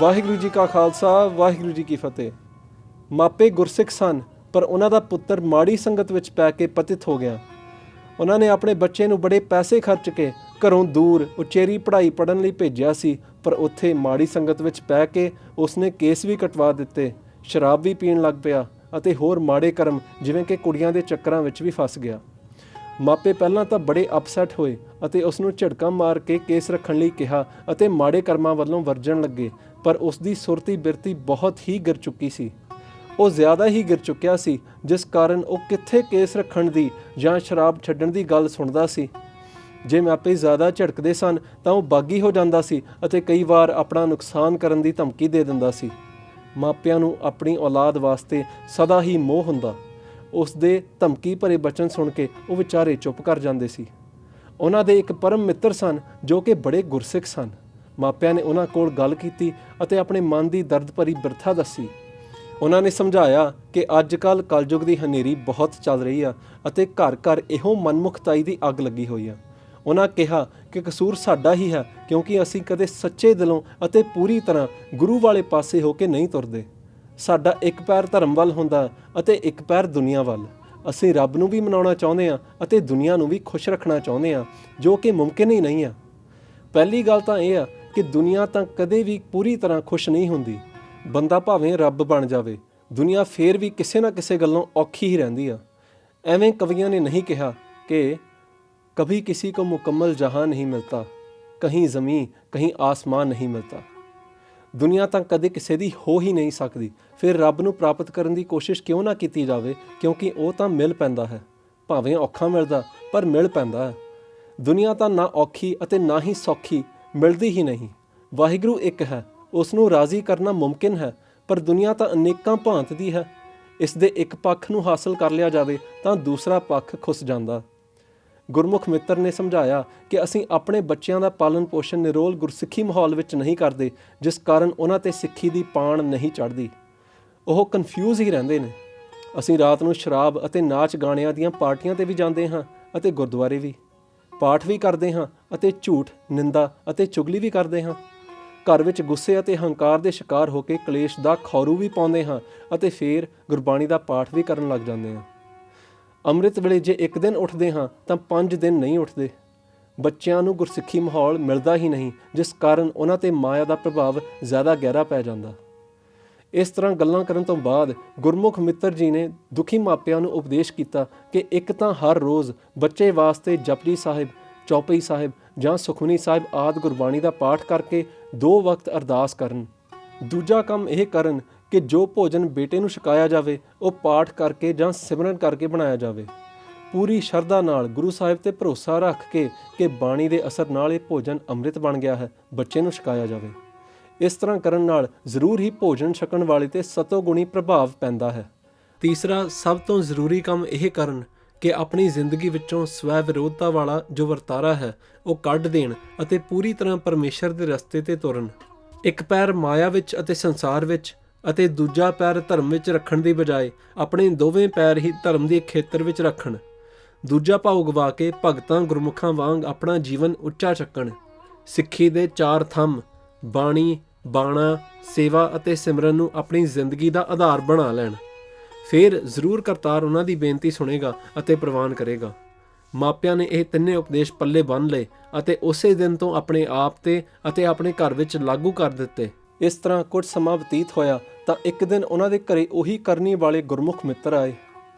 ਵਾਹਿਗੁਰੂ ਜੀ ਕਾ ਖਾਲਸਾ ਵਾਹਿਗੁਰੂ ਜੀ ਕੀ ਫਤਿਹ। ਮਾਪੇ ਗੁਰਸਿੱਖ ਸਨ, ਪਰ ਉਹਨਾਂ ਦਾ ਪੁੱਤਰ ਮਾੜੀ ਸੰਗਤ ਵਿੱਚ ਪੈ ਕੇ ਪਤਿਤ ਹੋ ਗਿਆ। ਉਹਨਾਂ ਨੇ ਆਪਣੇ ਬੱਚੇ ਨੂੰ ਬੜੇ ਪੈਸੇ ਖਰਚ ਕੇ ਘਰੋਂ ਦੂਰ ਉਚੇਰੀ ਪੜ੍ਹਾਈ ਪੜ੍ਹਨ ਲਈ ਭੇਜਿਆ ਸੀ, ਪਰ ਉੱਥੇ ਮਾੜੀ ਸੰਗਤ ਵਿੱਚ ਪੈ ਕੇ ਉਸਨੇ ਕੇਸ ਵੀ ਕਟਵਾ ਦਿੱਤੇ, ਸ਼ਰਾਬ ਵੀ ਪੀਣ ਲੱਗ ਪਿਆ ਅਤੇ ਹੋਰ ਮਾੜੇ ਕਰਮ ਜਿਵੇਂ ਕਿ ਕੁੜੀਆਂ ਦੇ ਚੱਕਰਾਂ ਵਿੱਚ ਵੀ ਫਸ ਗਿਆ। ਮਾਪੇ ਪਹਿਲਾਂ ਤਾਂ ਬੜੇ ਅਪਸੈਟ ਹੋਏ ਅਤੇ ਉਸ ਨੂੰ ਝਟਕਾ ਮਾਰ ਕੇ ਕੇਸ ਰੱਖਣ ਲਈ ਕਿਹਾ ਅਤੇ ਮਾੜੇ ਕਰਮਾਂ ਵੱਲੋਂ ਵਰਜਣ ਲੱਗੇ, ਪਰ ਉਸ ਦੀ ਸੁਰਤੀ ਬਿਰਤੀ ਬਹੁਤ ਹੀ ਗਿਰ ਚੁੱਕੀ ਸੀ। ਉਹ ਜ਼ਿਆਦਾ ਹੀ ਗਿਰ ਚੁੱਕਿਆ ਸੀ, ਜਿਸ ਕਾਰਨ ਉਹ ਕਿੱਥੇ ਕੇਸ ਰੱਖਣ ਦੀ ਜਾਂ ਸ਼ਰਾਬ ਛੱਡਣ ਦੀ ਗੱਲ ਸੁਣਦਾ ਸੀ। ਜੇ ਮਾਪੇ ਜ਼ਿਆਦਾ ਝਟਕਦੇ ਸਨ ਤਾਂ ਉਹ ਬਾਗੀ ਹੋ ਜਾਂਦਾ ਸੀ ਅਤੇ ਕਈ ਵਾਰ ਆਪਣਾ ਨੁਕਸਾਨ ਕਰਨ ਦੀ ਧਮਕੀ ਦੇ ਦਿੰਦਾ ਸੀ। ਮਾਪਿਆਂ ਨੂੰ ਆਪਣੀ ਔਲਾਦ ਵਾਸਤੇ ਸਦਾ ਹੀ ਮੋਹ ਹੁੰਦਾ। ਉਸ ਦੇ ਧਮਕੀ ਭਰੇ ਬਚਨ ਸੁਣ ਕੇ ਉਹ ਵਿਚਾਰੇ ਚੁੱਪ ਕਰ ਜਾਂਦੇ ਸੀ। ਉਹਨਾਂ ਦੇ ਇੱਕ ਪਰਮ ਮਿੱਤਰ ਸਨ ਜੋ ਕਿ ਬੜੇ ਗੁਰਸਿੱਖ ਸਨ। ਮਾਪਿਆਂ ਨੇ ਉਹਨਾਂ ਕੋਲ ਗੱਲ ਕੀਤੀ ਅਤੇ ਆਪਣੇ ਮਨ ਦੀ ਦਰਦ ਭਰੀ ਬਿਰਥਾ ਦੱਸੀ। ਉਹਨਾਂ ਨੇ ਸਮਝਾਇਆ ਕਿ ਅੱਜ ਕੱਲ੍ਹ ਕਲਯੁਗ ਦੀ ਹਨੇਰੀ ਬਹੁਤ ਚੱਲ ਰਹੀ ਆ ਅਤੇ ਘਰ ਘਰ ਇਹੋ ਮਨਮੁਖਤਾਈ ਦੀ ਅੱਗ ਲੱਗੀ ਹੋਈ ਆ। ਉਹਨਾਂ ਕਿਹਾ ਕਿ ਕਸੂਰ ਸਾਡਾ ਹੀ ਹੈ, ਕਿਉਂਕਿ ਅਸੀਂ ਕਦੇ ਸੱਚੇ ਦਿਲੋਂ ਅਤੇ ਪੂਰੀ ਤਰ੍ਹਾਂ ਗੁਰੂ ਵਾਲੇ ਪਾਸੇ ਹੋ ਕੇ ਨਹੀਂ ਤੁਰਦੇ। ਸਾਡਾ ਇੱਕ ਪੈਰ ਧਰਮ ਵੱਲ ਹੁੰਦਾ ਅਤੇ ਇੱਕ ਪੈਰ ਦੁਨੀਆ ਵੱਲ। ਅਸੀਂ ਰੱਬ ਨੂੰ ਵੀ ਮਨਾਉਣਾ ਚਾਹੁੰਦੇ ਹਾਂ ਅਤੇ ਦੁਨੀਆ ਨੂੰ ਵੀ ਖੁਸ਼ ਰੱਖਣਾ ਚਾਹੁੰਦੇ ਹਾਂ, ਜੋ ਕਿ ਮੁਮਕਿਨ ਹੀ ਨਹੀਂ ਆ। ਪਹਿਲੀ ਗੱਲ ਤਾਂ ਇਹ ਆ ਕਿ ਦੁਨੀਆ ਤਾਂ ਕਦੇ ਵੀ ਪੂਰੀ ਤਰ੍ਹਾਂ ਖੁਸ਼ ਨਹੀਂ ਹੁੰਦੀ। ਬੰਦਾ ਭਾਵੇਂ ਰੱਬ ਬਣ ਜਾਵੇ, ਦੁਨੀਆ ਫੇਰ ਵੀ ਕਿਸੇ ਨਾ ਕਿਸੇ ਗੱਲੋਂ ਔਖੀ ਹੀ ਰਹਿੰਦੀ ਆ। ਐਵੇਂ ਕਵੀਆਂ ਨੇ ਨਹੀਂ ਕਿਹਾ ਕਿ ਕਭੀ ਕਿसी को मुकम्मल जहाँ नहीं मिलता, कहीं ज़मीं कहीं आसमान नहीं मिलता। ਦੁਨੀਆ ਤਾਂ ਕਦੇ ਕਿਸੇ ਦੀ ਹੋ ਹੀ ਨਹੀਂ ਸਕਦੀ, ਫਿਰ ਰੱਬ ਨੂੰ ਪ੍ਰਾਪਤ ਕਰਨ ਦੀ ਕੋਸ਼ਿਸ਼ ਕਿਉਂ ਨਾ ਕੀਤੀ ਜਾਵੇ, ਕਿਉਂਕਿ ਉਹ ਤਾਂ ਮਿਲ ਪੈਂਦਾ ਹੈ। ਭਾਵੇਂ ਔਖਾ ਮਿਲਦਾ, ਪਰ ਮਿਲ ਪੈਂਦਾ ਹੈ। ਦੁਨੀਆ ਤਾਂ ਨਾ ਔਖੀ ਅਤੇ ਨਾ ਹੀ ਸੌਖੀ, ਮਿਲਦੀ ਹੀ ਨਹੀਂ। ਵਾਹਿਗੁਰੂ ਇੱਕ ਹੈ, ਉਸ ਨੂੰ ਰਾਜ਼ੀ ਕਰਨਾ ਮੁਮਕਿਨ ਹੈ, ਪਰ ਦੁਨੀਆ ਤਾਂ ਅਨੇਕਾਂ ਭਾਂਤ ਦੀ ਹੈ। ਇਸ ਦੇ ਇੱਕ ਪੱਖ ਨੂੰ ਹਾਸਲ ਕਰ ਲਿਆ ਜਾਵੇ ਤਾਂ ਦੂਸਰਾ ਪੱਖ ਖੁੱਸ ਜਾਂਦਾ। ਗੁਰਮੁਖ ਮਿੱਤਰ ਨੇ ਸਮਝਾਇਆ ਕਿ ਅਸੀਂ ਆਪਣੇ ਬੱਚਿਆਂ ਦਾ ਪਾਲਣ ਪੋਸ਼ਣ ਨਿਰੋਲ ਗੁਰਸਿੱਖੀ ਮਾਹੌਲ ਵਿੱਚ ਨਹੀਂ ਕਰਦੇ, ਜਿਸ ਕਾਰਨ ਉਹਨਾਂ 'ਤੇ ਸਿੱਖੀ ਦੀ ਪਾਣ ਨਹੀਂ ਚੜ੍ਹਦੀ। ਉਹ ਕਨਫਿਊਜ਼ ਹੀ ਰਹਿੰਦੇ ਨੇ। ਅਸੀਂ ਰਾਤ ਨੂੰ ਸ਼ਰਾਬ ਅਤੇ ਨਾਚ ਗਾਣਿਆਂ ਦੀਆਂ ਪਾਰਟੀਆਂ 'ਤੇ ਵੀ ਜਾਂਦੇ ਹਾਂ ਅਤੇ ਗੁਰਦੁਆਰੇ ਵੀ ਪਾਠ ਵੀ ਕਰਦੇ ਹਾਂ ਅਤੇ ਝੂਠ, ਨਿੰਦਾ ਅਤੇ ਚੁਗਲੀ ਵੀ ਕਰਦੇ ਹਾਂ। ਘਰ ਵਿੱਚ ਗੁੱਸੇ ਅਤੇ ਹੰਕਾਰ ਦੇ ਸ਼ਿਕਾਰ ਹੋ ਕੇ ਕਲੇਸ਼ ਦਾ ਖੌਰੂ ਵੀ ਪਾਉਂਦੇ ਹਾਂ ਅਤੇ ਫਿਰ ਗੁਰਬਾਣੀ ਦਾ ਪਾਠ ਵੀ ਕਰਨ ਲੱਗ ਜਾਂਦੇ ਹਾਂ। ਅੰਮ੍ਰਿਤ ਵੇਲੇ ਜੇ ਇੱਕ ਦਿਨ ਉੱਠਦੇ ਹਾਂ ਤਾਂ 5 ਦਿਨ ਨਹੀਂ ਉੱਠਦੇ। ਬੱਚਿਆਂ ਨੂੰ ਗੁਰਸਿੱਖੀ ਮਾਹੌਲ ਮਿਲਦਾ ਹੀ ਨਹੀਂ, ਜਿਸ ਕਾਰਨ ਉਹਨਾਂ 'ਤੇ ਮਾਇਆ ਦਾ ਪ੍ਰਭਾਵ ਜ਼ਿਆਦਾ ਗਹਿਰਾ ਪੈ ਜਾਂਦਾ। ਇਸ ਤਰ੍ਹਾਂ ਗੱਲਾਂ ਕਰਨ ਤੋਂ ਬਾਅਦ ਗੁਰਮੁਖ ਮਿੱਤਰ ਜੀ ਨੇ ਦੁਖੀ ਮਾਪਿਆਂ ਨੂੰ ਉਪਦੇਸ਼ ਕੀਤਾ ਕਿ ਇੱਕ ਤਾਂ ਹਰ ਰੋਜ਼ ਬੱਚੇ ਵਾਸਤੇ ਜਪਜੀ ਸਾਹਿਬ, ਚੌਪਈ ਸਾਹਿਬ ਜਾਂ ਸੁਖਮਨੀ ਸਾਹਿਬ ਆਦਿ ਗੁਰਬਾਣੀ ਦਾ ਪਾਠ ਕਰਕੇ 2 ਵਕਤ ਅਰਦਾਸ ਕਰਨ। ਦੂਜਾ ਕੰਮ ਇਹ ਕਰਨ ਕਿ ਜੋ ਭੋਜਨ ਬੇਟੇ ਨੂੰ ਛਕਾਇਆ ਜਾਵੇ ਉਹ ਪਾਠ ਕਰਕੇ ਜਾਂ ਸਿਮਰਨ ਕਰਕੇ ਬਣਾਇਆ ਜਾਵੇ। ਪੂਰੀ ਸ਼ਰਧਾ ਨਾਲ ਗੁਰੂ ਸਾਹਿਬ 'ਤੇ ਭਰੋਸਾ ਰੱਖ ਕੇ ਕਿ ਬਾਣੀ ਦੇ ਅਸਰ ਨਾਲ ਇਹ ਭੋਜਨ ਅੰਮ੍ਰਿਤ ਬਣ ਗਿਆ ਹੈ, ਬੱਚੇ ਨੂੰ ਛਕਾਇਆ ਜਾਵੇ। ਇਸ ਤਰ੍ਹਾਂ ਕਰਨ ਨਾਲ ਜ਼ਰੂਰ ਹੀ ਭੋਜਨ ਛਕਣ ਵਾਲੇ 'ਤੇ ਸਤੋਗੁਣੀ ਪ੍ਰਭਾਵ ਪੈਂਦਾ ਹੈ। ਤੀਸਰਾ ਸਭ ਤੋਂ ਜ਼ਰੂਰੀ ਕੰਮ ਇਹ ਕਰਨ ਕਿ ਆਪਣੀ ਜ਼ਿੰਦਗੀ ਵਿੱਚੋਂ ਸਵੈ ਵਿਰੋਧਤਾ ਵਾਲਾ ਜੋ ਵਰਤਾਰਾ ਹੈ ਉਹ ਕੱਢ ਦੇਣ ਅਤੇ ਪੂਰੀ ਤਰ੍ਹਾਂ ਪਰਮੇਸ਼ਰ ਦੇ ਰਸਤੇ 'ਤੇ ਤੁਰਨ। ਇੱਕ ਪੈਰ ਮਾਇਆ ਵਿੱਚ ਅਤੇ ਸੰਸਾਰ ਵਿੱਚ ਅਤੇ ਦੂਜਾ ਪੈਰ ਧਰਮ ਵਿੱਚ ਰੱਖਣ ਦੀ ਬਜਾਏ ਆਪਣੇ ਦੋਵੇਂ ਪੈਰ ਹੀ ਧਰਮ ਦੇ ਖੇਤਰ ਵਿੱਚ ਰੱਖਣ। ਦੂਜਾ ਭਾਉ ਗਵਾ ਕੇ ਭਗਤਾਂ ਗੁਰਮੁਖਾਂ ਵਾਂਗ ਆਪਣਾ ਜੀਵਨ ਉੱਚਾ ਚੱਕਣ। ਸਿੱਖੀ ਦੇ 4 ਥੰਮ ਬਾਣੀ, ਬਾਣਾ, ਸੇਵਾ ਅਤੇ ਸਿਮਰਨ ਨੂੰ ਆਪਣੀ ਜ਼ਿੰਦਗੀ ਦਾ ਆਧਾਰ ਬਣਾ ਲੈਣ। ਫਿਰ ਜ਼ਰੂਰ ਕਰਤਾਰ ਉਹਨਾਂ ਦੀ ਬੇਨਤੀ ਸੁਣੇਗਾ ਅਤੇ ਪ੍ਰਵਾਨ ਕਰੇਗਾ। ਮਾਪਿਆਂ ਨੇ ਇਹ ਤਿੰਨੇ ਉਪਦੇਸ਼ ਪੱਲੇ ਬੰਨ੍ਹ ਲਏ ਅਤੇ ਉਸੇ ਦਿਨ ਤੋਂ ਆਪਣੇ ਆਪ 'ਤੇ ਅਤੇ ਆਪਣੇ ਘਰ ਵਿੱਚ ਲਾਗੂ ਕਰ ਦਿੱਤੇ। ਇਸ ਤਰ੍ਹਾਂ ਕੁਝ ਸਮਾਂ ਬਤੀਤ ਹੋਇਆ ਤਾਂ ਇੱਕ ਦਿਨ ਉਹਨਾਂ ਦੇ ਘਰੇ ਉਹੀ ਕਰਨੀ ਵਾਲੇ ਗੁਰਮੁਖ ਮਿੱਤਰ ਆਏ।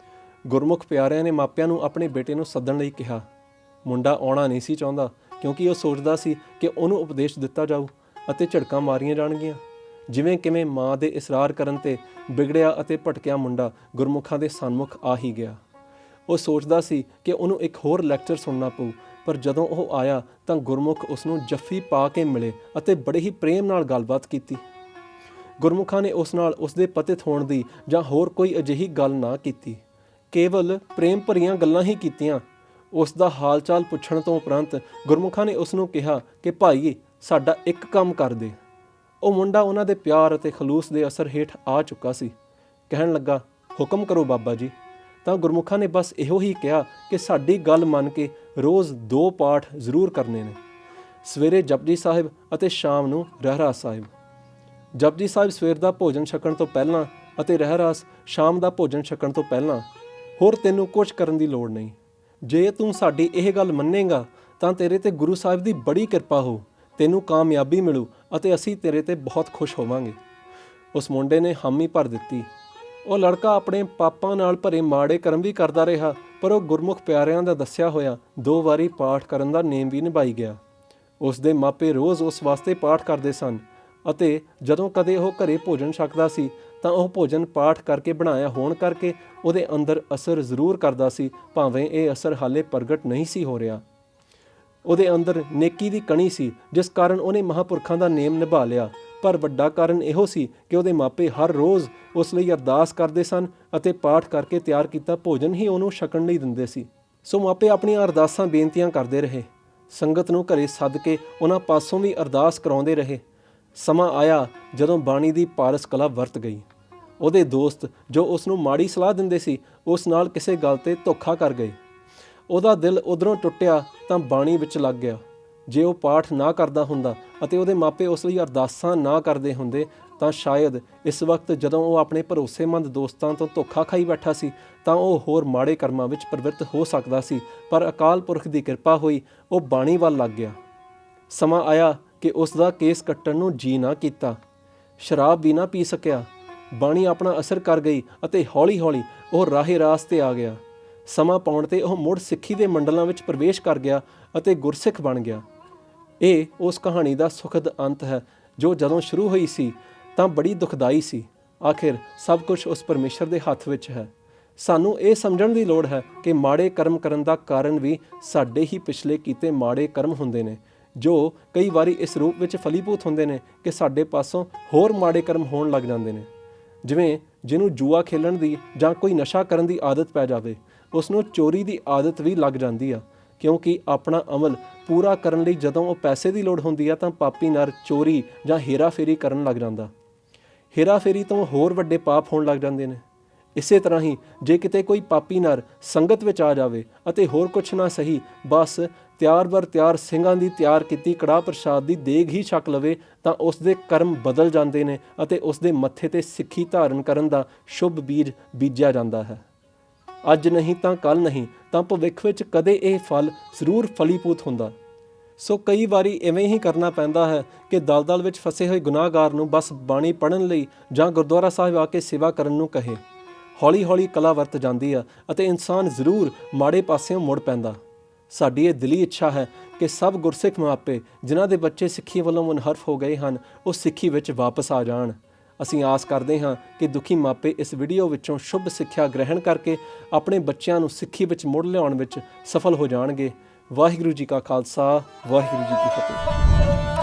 ਗੁਰਮੁਖ ਪਿਆਰਿਆਂ ਨੇ ਮਾਪਿਆਂ ਨੂੰ ਆਪਣੇ ਬੇਟੇ ਨੂੰ ਸੱਦਣ ਲਈ ਕਿਹਾ। ਮੁੰਡਾ ਆਉਣਾ ਨਹੀਂ ਸੀ ਚਾਹੁੰਦਾ, ਕਿਉਂਕਿ ਉਹ ਸੋਚਦਾ ਸੀ ਕਿ ਉਹਨੂੰ ਉਪਦੇਸ਼ ਦਿੱਤਾ ਜਾਊ ਅਤੇ ਝੜਕਾਂ ਮਾਰੀਆਂ ਜਾਣਗੀਆਂ। ਜਿਵੇਂ ਕਿਵੇਂ ਮਾਂ ਦੇ ਇਸਰਾਰ ਕਰਨ 'ਤੇ ਵਿਗੜਿਆ ਅਤੇ ਭਟਕਿਆ ਮੁੰਡਾ ਗੁਰਮੁਖਾਂ ਦੇ ਸਨਮੁਖ ਆ ਹੀ ਗਿਆ। ਉਹ ਸੋਚਦਾ ਸੀ ਕਿ ਉਹਨੂੰ ਇੱਕ ਹੋਰ ਲੈਕਚਰ ਸੁਣਨਾ ਪਊ, ਪਰ ਜਦੋਂ ਉਹ ਆਇਆ ਤਾਂ ਗੁਰਮੁਖ ਉਸ ਨੂੰ ਜੱਫੀ ਪਾ ਕੇ ਮਿਲੇ ਅਤੇ ਬੜੇ ਹੀ ਪ੍ਰੇਮ ਨਾਲ ਗੱਲਬਾਤ ਕੀਤੀ। ਗੁਰਮੁਖਾਂ ਨੇ ਉਸ ਨਾਲ ਉਸ ਦੇ ਪਤਿਤ ਹੋਣ ਦੀ ਜਾਂ ਹੋਰ ਕੋਈ ਅਜਿਹੀ ਗੱਲ ਨਾ ਕੀਤੀ, ਕੇਵਲ ਪ੍ਰੇਮ ਭਰੀਆਂ ਗੱਲਾਂ ਹੀ ਕੀਤੀਆਂ। ਉਸ ਦਾ ਹਾਲ ਚਾਲ ਪੁੱਛਣ ਤੋਂ ਉਪਰੰਤ ਗੁਰਮੁਖਾਂ ਨੇ ਉਸ ਨੂੰ ਕਿਹਾ ਕਿ ਭਾਈ ਸਾਡਾ ਇੱਕ ਕੰਮ ਕਰ ਦੇ। ਉਹ ਮੁੰਡਾ ਉਹਨਾਂ ਦੇ ਪਿਆਰ ਅਤੇ ਖਲੂਸ ਦੇ ਅਸਰ ਹੇਠ ਆ ਚੁੱਕਾ ਸੀ। ਕਹਿਣ ਲੱਗਾ, ਹੁਕਮ ਕਰੋ ਬਾਬਾ ਜੀ। ਤਾਂ ਗੁਰਮੁਖਾਂ ਨੇ ਬਸ ਇਹੋ ਹੀ ਕਿਹਾ ਕਿ ਸਾਡੀ ਗੱਲ ਮੰਨ ਕੇ ਰੋਜ਼ 2 ਪਾਠ ਜ਼ਰੂਰ ਕਰਨੇ ਨੇ, ਸਵੇਰੇ ਜਪਜੀ ਸਾਹਿਬ ਅਤੇ ਸ਼ਾਮ ਨੂੰ ਰਹਿਰਾਸ ਸਾਹਿਬ। ਜਪਜੀ ਸਾਹਿਬ ਸਵੇਰ ਦਾ ਭੋਜਨ ਛਕਣ ਤੋਂ ਪਹਿਲਾਂ ਅਤੇ ਰਹਿਰਾਸ ਸ਼ਾਮ ਦਾ ਭੋਜਨ ਛਕਣ ਤੋਂ ਪਹਿਲਾਂ। ਹੋਰ ਤੈਨੂੰ ਕੁਝ ਕਰਨ ਦੀ ਲੋੜ ਨਹੀਂ। ਜੇ ਤੂੰ ਸਾਡੀ ਇਹ ਗੱਲ ਮੰਨੇਗਾ ਤਾਂ ਤੇਰੇ ਤੇ ਗੁਰੂ ਸਾਹਿਬ ਦੀ ਬੜੀ ਕਿਰਪਾ ਹੋ, ਤੈਨੂੰ ਕਾਮਯਾਬੀ ਮਿਲੂ ਅਤੇ ਅਸੀਂ ਤੇਰੇ ਤੇ ਬਹੁਤ ਖੁਸ਼ ਹੋਵਾਂਗੇ। ਉਸ ਮੁੰਡੇ ਨੇ ਹਾਮੀ ਭਰ ਦਿੱਤੀ। ਉਹ ਲੜਕਾ ਆਪਣੇ ਪਾਪਾਂ ਨਾਲ ਭਰੇ ਮਾੜੇ ਕਰਮ ਵੀ ਕਰਦਾ ਰਿਹਾ, ਪਰ ਉਹ ਗੁਰਮੁਖ ਪਿਆਰਿਆਂ ਦਾ ਦੱਸਿਆ ਹੋਇਆ 2 ਵਾਰੀ ਪਾਠ ਕਰਨ ਦਾ ਨੇਮ ਵੀ ਨਿਭਾਈ ਗਿਆ। ਉਸ ਦੇ ਮਾਪੇ ਰੋਜ਼ ਉਸ ਵਾਸਤੇ ਪਾਠ ਕਰਦੇ ਸਨ ਅਤੇ ਜਦੋਂ ਕਦੇ ਉਹ ਘਰੇ ਭੋਜਨ ਛਕਦਾ ਸੀ ਤਾਂ ਉਹ ਭੋਜਨ ਪਾਠ ਕਰਕੇ ਬਣਾਇਆ ਹੋਣ ਕਰਕੇ ਉਹਦੇ ਅੰਦਰ ਅਸਰ ਜ਼ਰੂਰ ਕਰਦਾ ਸੀ, ਭਾਵੇਂ ਇਹ ਅਸਰ ਹਾਲੇ ਪ੍ਰਗਟ ਨਹੀਂ ਸੀ ਹੋ ਰਿਹਾ। ਉਹਦੇ ਅੰਦਰ ਨੇਕੀ ਦੀ ਕਣੀ ਸੀ, ਜਿਸ ਕਾਰਨ ਉਹਨੇ ਮਹਾਂਪੁਰਖਾਂ ਦਾ ਨੇਮ ਨਿਭਾ ਲਿਆ। ਪਰ ਵੱਡਾ ਕਾਰਨ ਇਹੋ ਸੀ ਕਿ ਉਹਦੇ ਮਾਪੇ ਹਰ ਰੋਜ਼ ਉਸ ਲਈ ਅਰਦਾਸ ਕਰਦੇ ਸਨ ਅਤੇ ਪਾਠ ਕਰਕੇ ਤਿਆਰ ਕੀਤਾ ਭੋਜਨ ਹੀ ਉਹਨੂੰ ਛਕਣ ਲਈ ਦਿੰਦੇ ਸੀ। ਸੋ ਮਾਪੇ ਆਪਣੀਆਂ ਅਰਦਾਸਾਂ ਬੇਨਤੀਆਂ ਕਰਦੇ ਰਹੇ, ਸੰਗਤ ਨੂੰ ਘਰੇ ਸੱਦ ਕੇ ਉਹਨਾਂ ਪਾਸੋਂ ਵੀ ਅਰਦਾਸ ਕਰਾਉਂਦੇ ਰਹੇ। ਸਮਾਂ ਆਇਆ ਜਦੋਂ ਬਾਣੀ ਦੀ ਪਾਰਸ ਕਲਾ ਵਰਤ ਗਈ। ਉਹਦੇ ਦੋਸਤ ਜੋ ਉਸ ਨੂੰ ਮਾੜੀ ਸਲਾਹ ਦਿੰਦੇ ਸੀ, ਉਸ ਨਾਲ ਕਿਸੇ ਗੱਲ ਤੇ ਧੋਖਾ ਕਰ ਗਏ। ਉਹਦਾ ਦਿਲ ਉਧਰੋਂ ਟੁੱਟਿਆ ਤਾਂ ਬਾਣੀ ਵਿੱਚ ਲੱਗ ਗਿਆ। ਜੇ ਉਹ ਪਾਠ ਨਾ ਕਰਦਾ ਹੁੰਦਾ ਅਤੇ ਉਹਦੇ ਮਾਪੇ ਉਸ ਲਈ ਅਰਦਾਸਾਂ ਨਾ ਕਰਦੇ ਹੁੰਦੇ ਤਾਂ ਸ਼ਾਇਦ ਇਸ ਵਕਤ ਜਦੋਂ ਉਹ ਆਪਣੇ ਭਰੋਸੇਮੰਦ ਦੋਸਤਾਂ ਤੋਂ ਧੋਖਾ ਖਾਈ ਬੈਠਾ ਸੀ ਤਾਂ ਉਹ ਹੋਰ ਮਾੜੇ ਕਰਮਾਂ ਵਿੱਚ ਪ੍ਰਵਿਰਤ ਹੋ ਸਕਦਾ ਸੀ। ਪਰ ਅਕਾਲ ਪੁਰਖ ਦੀ ਕਿਰਪਾ ਹੋਈ, ਉਹ ਬਾਣੀ ਵੱਲ ਲੱਗ ਗਿਆ। ਸਮਾਂ ਆਇਆ ਕਿ ਉਸ ਦਾ ਕੇਸ ਕੱਟਣ ਨੂੰ ਜੀ ਨਾ ਕੀਤਾ, ਸ਼ਰਾਬ ਵੀ ਨਾ ਪੀ ਸਕਿਆ। ਬਾਣੀ ਆਪਣਾ ਅਸਰ ਕਰ ਗਈ ਅਤੇ ਹੌਲੀ-ਹੌਲੀ ਉਹ ਰਾਹੇ ਰਾਸ ਤੇ ਆ ਗਿਆ। ਸਮਾਂ ਪਾਉਣ ਤੇ ਉਹ ਮੁੜ ਸਿੱਖੀ ਦੇ ਮੰਡਲਾਂ ਵਿੱਚ ਪ੍ਰਵੇਸ਼ ਕਰ ਗਿਆ ਅਤੇ ਗੁਰਸਿੱਖ ਬਣ ਗਿਆ। ਇਹ ਉਸ ਕਹਾਣੀ ਦਾ ਸੁਖਦ ਅੰਤ ਹੈ ਜੋ ਜਦੋਂ ਸ਼ੁਰੂ ਹੋਈ ਸੀ ਤਾਂ ਬੜੀ ਦੁਖਦਾਈ ਸੀ। ਆਖਿਰ ਸਭ ਕੁਝ ਉਸ ਪਰਮੇਸ਼ਰ ਦੇ ਹੱਥ ਵਿੱਚ ਹੈ। ਸਾਨੂੰ ਇਹ ਸਮਝਣ ਦੀ ਲੋੜ ਹੈ ਕਿ ਮਾੜੇ ਕਰਮ ਕਰਨ ਦਾ ਕਾਰਨ ਵੀ ਸਾਡੇ ਹੀ ਪਿਛਲੇ ਕੀਤੇ ਮਾੜੇ ਕਰਮ ਹੁੰਦੇ ਨੇ, ਜੋ ਕਈ ਵਾਰੀ ਇਸ ਰੂਪ ਵਿੱਚ ਫਲੀਭੂਤ ਹੁੰਦੇ ਨੇ ਕਿ ਸਾਡੇ ਪਾਸੋਂ ਹੋਰ ਮਾੜੇ ਕਰਮ ਹੋਣ ਲੱਗ ਜਾਂਦੇ ਨੇ। ਜਿਵੇਂ ਜਿਹਨੂੰ ਜੂਆ ਖੇਲਣ ਦੀ ਜਾਂ ਕੋਈ ਨਸ਼ਾ ਕਰਨ ਦੀ ਆਦਤ ਪੈ ਜਾਵੇ, ਉਸ ਨੂੰ ਚੋਰੀ ਦੀ ਆਦਤ ਵੀ ਲੱਗ ਜਾਂਦੀ ਆ, ਕਿਉਂਕਿ ਆਪਣਾ ਅਮਲ ਪੂਰਾ ਕਰਨ ਲਈ ਜਦੋਂ ਉਹ ਪੈਸੇ ਦੀ ਲੋੜ ਹੁੰਦੀ ਆ ਤਾਂ ਪਾਪੀ ਨਰ ਚੋਰੀ ਜਾਂ ਹੇਰਾਫੇਰੀ ਕਰਨ ਲੱਗ ਜਾਂਦਾ। ਹੇਰਾਫੇਰੀ ਤੋਂ ਹੋਰ ਵੱਡੇ ਪਾਪ ਹੋਣ ਲੱਗ ਜਾਂਦੇ ਨੇ। ਇਸੇ ਤਰ੍ਹਾਂ ਹੀ ਜੇ ਕਿਤੇ ਕੋਈ ਪਾਪੀ ਨਰ ਸੰਗਤ ਵਿੱਚ ਆ ਜਾਵੇ ਅਤੇ ਹੋਰ ਕੁਛ ਨਾ ਸਹੀ, ਬਸ ਤਿਆਰ ਬਰ ਤਿਆਰ ਸਿੰਘਾਂ ਦੀ ਤਿਆਰ ਕੀਤੀ ਕੜਾਹ ਪ੍ਰਸ਼ਾਦ ਦੀ ਦੇਗ ਹੀ ਛਕ ਲਵੇ ਤਾਂ ਉਸ ਦੇ ਕਰਮ ਬਦਲ ਜਾਂਦੇ ਨੇ ਅਤੇ ਉਸ ਦੇ ਮੱਥੇ ਤੇ ਸਿੱਖੀ ਧਾਰਨ ਕਰਨ ਦਾ ਸ਼ੁਭ ਬੀਜ ਬੀਜਿਆ ਜਾਂਦਾ ਹੈ। ਅੱਜ ਨਹੀਂ ਤਾਂ ਕੱਲ੍ਹ ਨਹੀਂ ਤਾਂ ਭਵਿੱਖ ਵਿੱਚ ਕਦੇ ਇਹ ਫਲ ਜ਼ਰੂਰ ਫਲੀਭੂਤ ਹੁੰਦਾ। ਸੋ ਕਈ ਵਾਰੀ ਇਵੇਂ ਹੀ ਕਰਨਾ ਪੈਂਦਾ ਹੈ ਕਿ ਦਲਦਲ ਵਿੱਚ ਫਸੇ ਹੋਏ ਗੁਨਾਹਗਾਰ ਨੂੰ ਬਸ ਬਾਣੀ ਪੜ੍ਹਨ ਲਈ ਜਾਂ ਗੁਰਦੁਆਰਾ ਸਾਹਿਬ ਆ ਕੇ ਸੇਵਾ ਕਰਨ ਨੂੰ ਕਹੇ। ਹੌਲੀ-ਹੌਲੀ ਕਲਾ ਵਰਤ ਜਾਂਦੀ ਆ ਅਤੇ ਇਨਸਾਨ ਜ਼ਰੂਰ ਮਾੜੇ ਪਾਸਿਓਂ ਮੁੜ ਪੈਂਦਾ। ਸਾਡੀ ਇਹ ਦਿਲੀ ਇੱਛਾ ਹੈ ਕਿ ਸਭ ਗੁਰਸਿੱਖ ਮਾਪੇ ਜਿਨ੍ਹਾਂ ਦੇ ਬੱਚੇ ਸਿੱਖੀ ਵੱਲੋਂ ਮੁਨਹਰਫ ਹੋ ਗਏ ਹਨ, ਉਹ ਸਿੱਖੀ ਵਿੱਚ ਵਾਪਸ ਆ ਜਾਣ। ਅਸੀਂ ਆਸ ਕਰਦੇ ਹਾਂ ਕਿ ਦੁਖੀ ਮਾਪੇ ਇਸ ਵੀਡੀਓ ਵਿੱਚੋਂ ਸ਼ੁਭ ਸਿੱਖਿਆ ਗ੍ਰਹਿਣ ਕਰਕੇ ਆਪਣੇ ਬੱਚਿਆਂ ਨੂੰ ਸਿੱਖੀ ਵਿੱਚ ਮੁੜ ਲਿਆਉਣ ਵਿੱਚ ਸਫਲ ਹੋ ਜਾਣਗੇ। ਵਾਹਿਗੁਰੂ ਜੀ ਕਾ ਖਾਲਸਾ, ਵਾਹਿਗੁਰੂ ਜੀ ਕੀ ਫਤਿਹ।